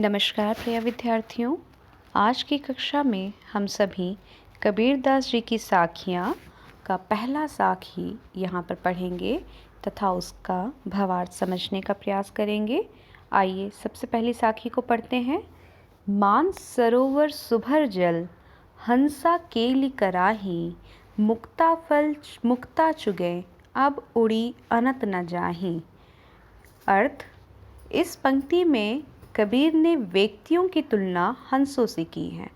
नमस्कार प्रिय विद्यार्थियों। आज की कक्षा में हम सभी कबीरदास जी की साखियाँ का पहला साखी यहाँ पर पढ़ेंगे तथा उसका भावार्थ समझने का प्रयास करेंगे। आइए सबसे पहली साखी को पढ़ते हैं। मान सरोवर सुभर जल, हंसा केली कराही, मुक्ता फल मुक्ता चुगे, अब उड़ी अनत न जाही। अर्थ, इस पंक्ति में कबीर ने व्यक्तियों की तुलना हंसों से की है।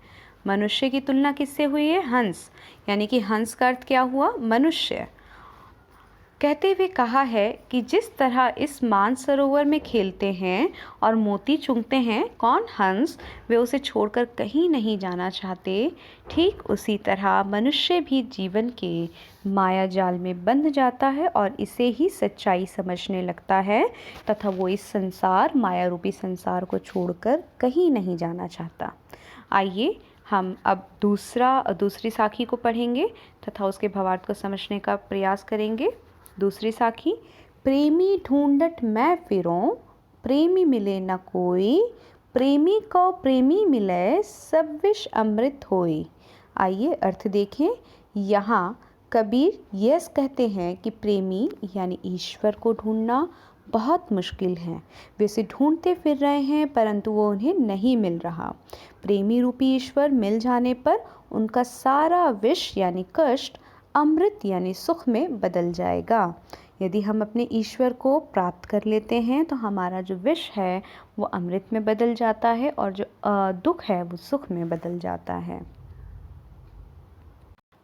मनुष्य की तुलना किससे हुई है? हंस। यानी कि हंस का अर्थ क्या हुआ? मनुष्य। कहते हुए कहा है कि जिस तरह इस मानसरोवर में खेलते हैं और मोती चुगते हैं, कौन? हंस। वे उसे छोड़कर कहीं नहीं जाना चाहते। ठीक उसी तरह मनुष्य भी जीवन के माया जाल में बंध जाता है और इसे ही सच्चाई समझने लगता है तथा वो इस संसार, माया रूपी संसार को छोड़कर कहीं नहीं जाना चाहता। आइए हम अब दूसरी साखी को पढ़ेंगे तथा उसके भावार्थ को समझने का प्रयास करेंगे। दूसरी साखी। प्रेमी ढूंढत मैं फिरूं, प्रेमी मिले न कोई, प्रेमी को प्रेमी मिले, सब विष अमृत होई। आइए अर्थ देखें। यहाँ कबीर यह कहते हैं कि प्रेमी यानी ईश्वर को ढूंढना बहुत मुश्किल है। वे उसे ढूंढते फिर रहे हैं परंतु वो उन्हें नहीं मिल रहा। प्रेमी रूपी ईश्वर मिल जाने पर उनका सारा विष यानी कष्ट अमृत यानी सुख में बदल जाएगा। यदि हम अपने ईश्वर को प्राप्त कर लेते हैं तो हमारा जो विष है वो अमृत में बदल जाता है और जो दुख है वो सुख में बदल जाता है।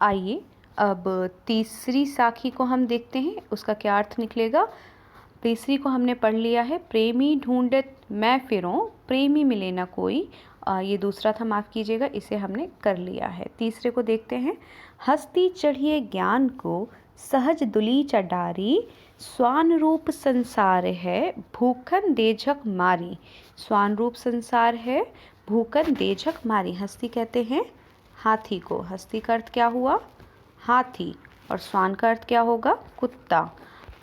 आइए अब तीसरी साखी को हम देखते हैं, उसका क्या अर्थ निकलेगा। तीसरी को हमने पढ़ लिया है। प्रेमी ढूंढत मैं फिरूं, प्रेमी मिले ना कोई। ये दूसरा था, माफ़ कीजिएगा, इसे हमने कर लिया है। तीसरे को देखते हैं। हस्ती चढ़िए ज्ञान को, सहज दुली चडारी, स्वान रूप संसार है, भूखन देझक मारी। स्वान रूप संसार है, भूखन देझक मारी। हस्ती कहते हैं हाथी को। हस्ती का अर्थ क्या हुआ? हाथी। और स्वान का अर्थ क्या होगा? कुत्ता।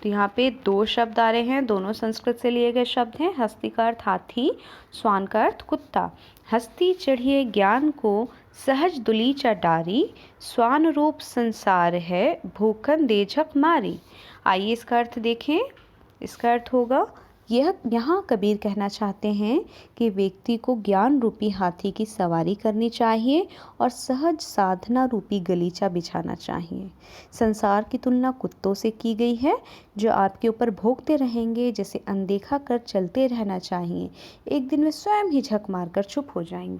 तो यहाँ पे दो शब्द आ रहे हैं, दोनों संस्कृत से लिए गए शब्द हैं। हस्ती का अर्थ हाथी, स्वान का अर्थ कुत्ता। हस्ती चढ़िए ज्ञान को, सहज दुली चडारी, स्वान रूप संसार है, भूखन देझक मारी। आइए इसका अर्थ देखें। इसका अर्थ होगा, यहाँ कबीर कहना चाहते हैं कि व्यक्ति को ज्ञान रूपी हाथी की सवारी करनी चाहिए और सहज साधना रूपी गलीचा बिछाना चाहिए। संसार की तुलना कुत्तों से की गई है जो आपके ऊपर भोंकते रहेंगे, जिसे अनदेखा कर चलते रहना चाहिए। एक दिन वे स्वयं ही झक मारकर चुप हो जाएंगे।